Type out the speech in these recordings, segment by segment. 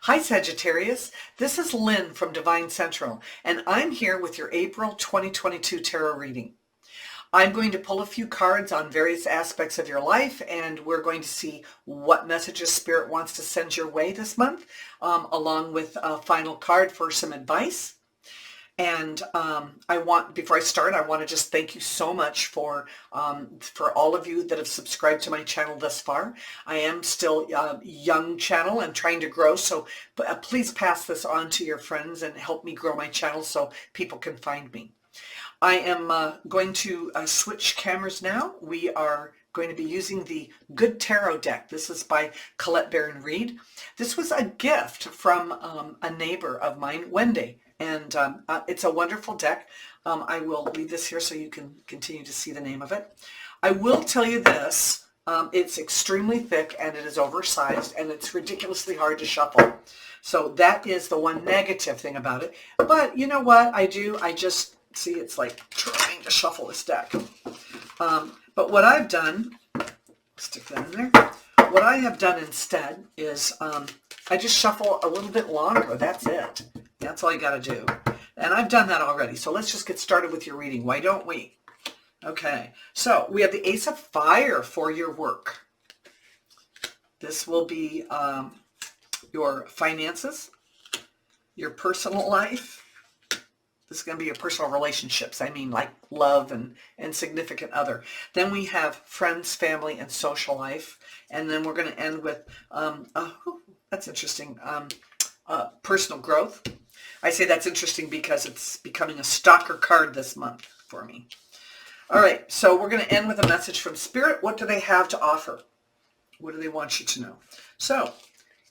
Hi Sagittarius, this is Lynn from DevineCentral, and I'm here with your April 2022 tarot reading. I'm going to pull a few cards on various aspects of your life, and we're going to see what messages Spirit wants to send your way this month, along with a final card for some advice. And before I start, I want to just thank you so much for all of you that have subscribed to my channel thus far. I am still a young channel and trying to grow, so please pass this on to your friends and help me grow my channel so people can find me. I am going to switch cameras now. We are going to be using the Good Tarot deck. This is by Colette Baron Reed. This was a gift from a neighbor of mine, Wendy. And it's a wonderful deck. I will leave this here so you can continue to see the name of it. I will tell you this, it's extremely thick and it is oversized and it's ridiculously hard to shuffle. So that is the one negative thing about it. But you know what I do? I just, see, it's like trying to shuffle this deck. But what I've done, stick that in there. What I have done instead is I just shuffle a little bit longer. That's it. That's all I got to do. And I've done that already. So let's just get started with your reading. Why don't we? Okay. So we have the Ace of Fire for your work. This will be your finances, your personal life. This is going to be your personal relationships. I mean, like love and significant other. Then we have friends, family, and social life. And then we're going to end with, that's interesting, personal growth. I say that's interesting because it's becoming a stalker card this month for me. All right, so we're going to end with a message from Spirit. What do they have to offer? What do they want you to know? So,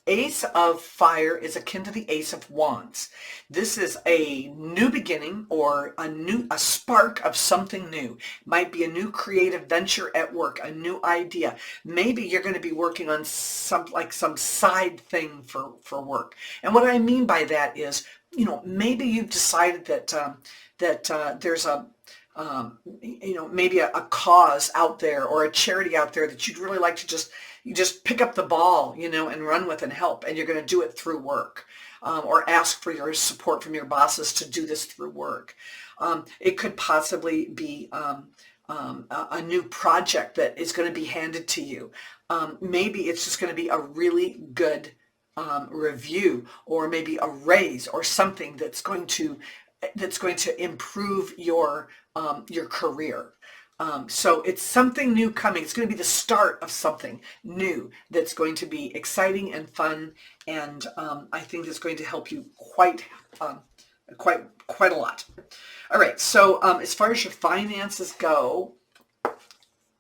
Ace of Fire is akin to the Ace of Wands. This is a new beginning or a spark of something new. It might be a new creative venture at work, a new idea. Maybe you're going to be working on some side thing for work. And what I mean by that is, you know, maybe you've decided that there's a maybe a cause out there or a charity out there that you'd really like to just pick up the ball, and run with and help, and you're going to do it through work, or ask for your support from your bosses to do this through work. It could possibly be a new project that is going to be handed to you. Maybe it's just going to be a really good review, or maybe a raise, or something that's going to improve your career. So it's something new coming. It's going to be the start of something new that's going to be exciting and fun, and I think it's going to help you quite a lot. All right. So as far as your finances go,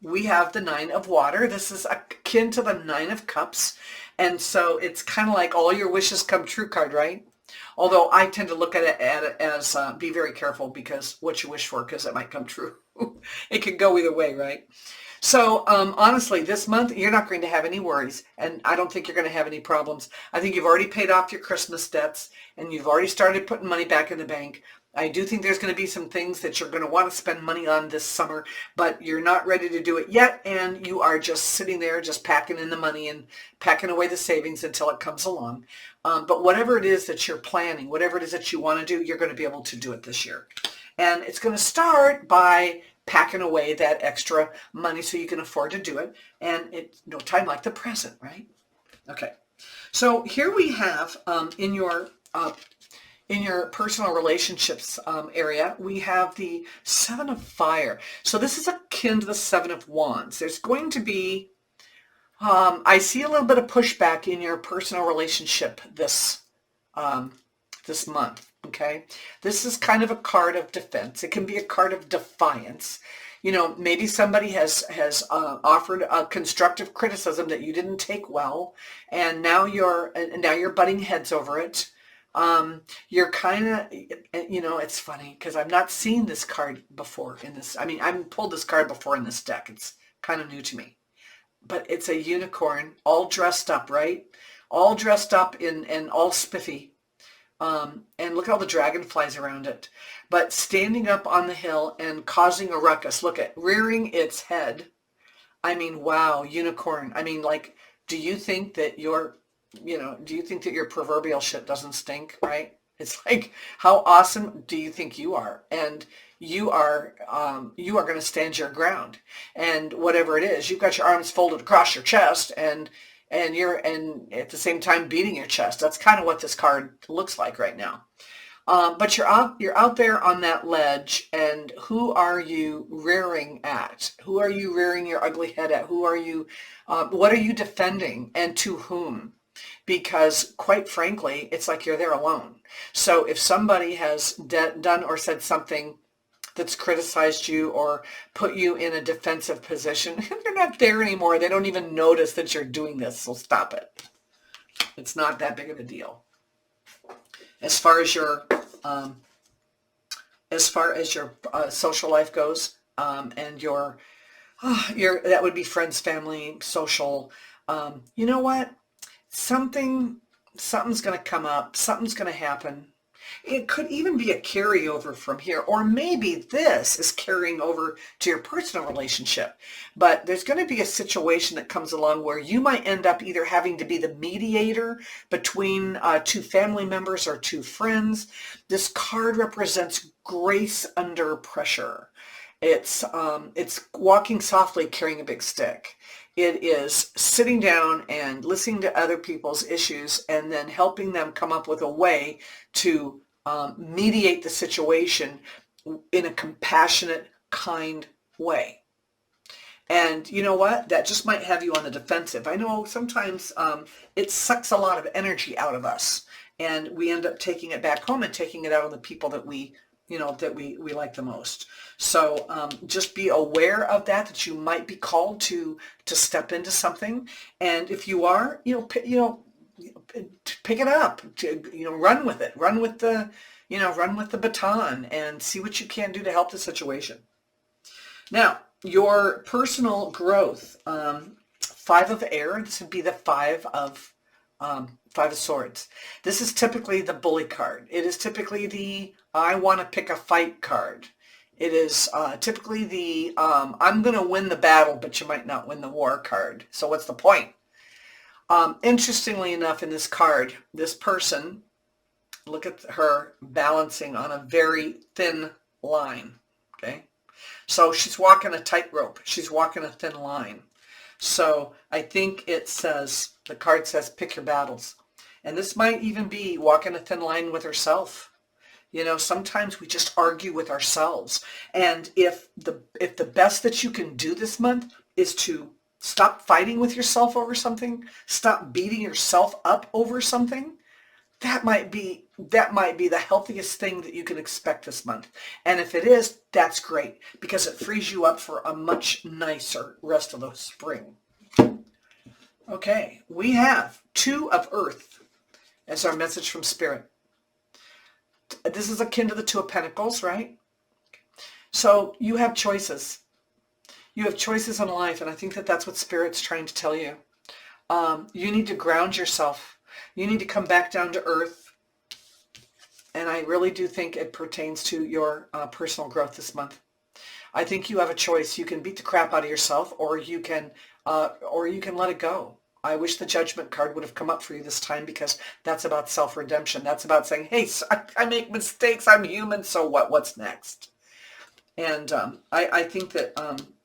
we have the Nine of Water. This is akin to the Nine of Cups. And so it's kind of like all your wishes come true card, right? Although I tend to look at it as be very careful because what you wish for, because it might come true. It could go either way, right? So honestly, this month, you're not going to have any worries. And I don't think you're going to have any problems. I think you've already paid off your Christmas debts and you've already started putting money back in the bank. I do think there's going to be some things that you're going to want to spend money on this summer, but you're not ready to do it yet, and you are just sitting there just packing in the money and packing away the savings until it comes along. But whatever it is that you're planning, whatever it is that you want to do, you're going to be able to do it this year. And it's going to start by packing away that extra money so you can afford to do it, and it's no time like the present, right? Okay, so here we have in your personal relationships area, we have the Seven of Fire. So this is akin to the Seven of Wands. There's going to be, I see a little bit of pushback in your personal relationship this month, okay? This is kind of a card of defense. It can be a card of defiance. Maybe somebody has offered a constructive criticism that you didn't take well, and now you're butting heads over it. You're kind of, it's funny because I've not seen this card before in this. I mean, I've pulled this card before in this deck. It's kind of new to me, but it's a unicorn all dressed up, right? All dressed up and all spiffy. And look at all the dragonflies around it, but standing up on the hill and causing a ruckus. Look at rearing its head. I mean, wow, unicorn. I mean, like, do you think that your do you think that your proverbial shit doesn't stink, right? It's like, how awesome do you think you are? And you are going to stand your ground. And whatever it is, you've got your arms folded across your chest, and at the same time beating your chest. That's kind of what this card looks like right now. But you're out there on that ledge, and who are you rearing at? Who are you rearing your ugly head at? Who are you? What are you defending, and to whom? Because quite frankly, it's like you're there alone. So if somebody has done or said something that's criticized you or put you in a defensive position, they're not there anymore. They don't even notice that you're doing this. So stop it. It's not that big of a deal. As far as your social life goes, and your that would be friends, family, social. You know what? Something's going to come up. Something's going to happen. It could even be a carryover from here, or maybe this is carrying over to your personal relationship. But there's going to be a situation that comes along where you might end up either having to be the mediator between two family members or two friends. This card represents grace under pressure. It's walking softly, carrying a big stick. It is sitting down and listening to other people's issues and then helping them come up with a way to mediate the situation in a compassionate, kind way. And you know what? That just might have you on the defensive. I know sometimes it sucks a lot of energy out of us, and we end up taking it back home and taking it out on the people that we like the most. So just be aware of that you might be called to step into something. And if you are, pick it up, run with it, run with the baton and see what you can do to help the situation. Now, your personal growth, 5 of air, this would be the 5 of Swords. This is typically the bully card. It is typically the I want to pick a fight card. It is typically the I'm going to win the battle, but you might not win the war card. So what's the point? Interestingly enough, in this card, this person, look at her balancing on a very thin line. Okay, so she's walking a tightrope. She's walking a thin line. So I think it says, the card says, pick your battles. And this might even be walking a thin line with herself. Sometimes we just argue with ourselves. And if the best that you can do this month is to stop fighting with yourself over something, stop beating yourself up over something, that might be the healthiest thing that you can expect this month. And if it is, that's great, because it frees you up for a much nicer rest of the spring. Okay, we have 2 of Earth as our message from Spirit. This is akin to the 2 of Pentacles, right? So you have choices. You have choices in life, and I think that that's what Spirit's trying to tell you. You need to ground yourself. You need to come back down to earth. And I really do think it pertains to your personal growth this month. I think you have a choice. You can beat the crap out of yourself, or you can let it go. I wish the Judgment card would have come up for you this time, because that's about self-redemption. That's about saying, hey, I make mistakes. I'm human. So what? What's next? And I think that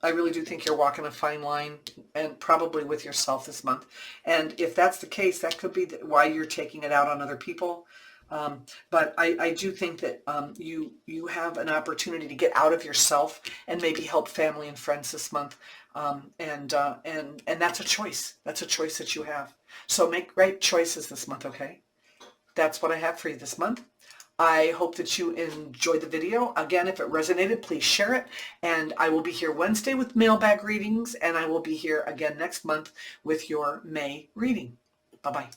I really do think you're walking a fine line, and probably with yourself this month. And if that's the case, that could be why you're taking it out on other people. But I do think that you have an opportunity to get out of yourself and maybe help family and friends this month. And that's a choice. That's a choice that you have. So make right choices this month, okay? That's what I have for you this month. I hope that you enjoyed the video. Again, if it resonated, please share it. And I will be here Wednesday with mailbag readings, and I will be here again next month with your May reading. Bye-bye.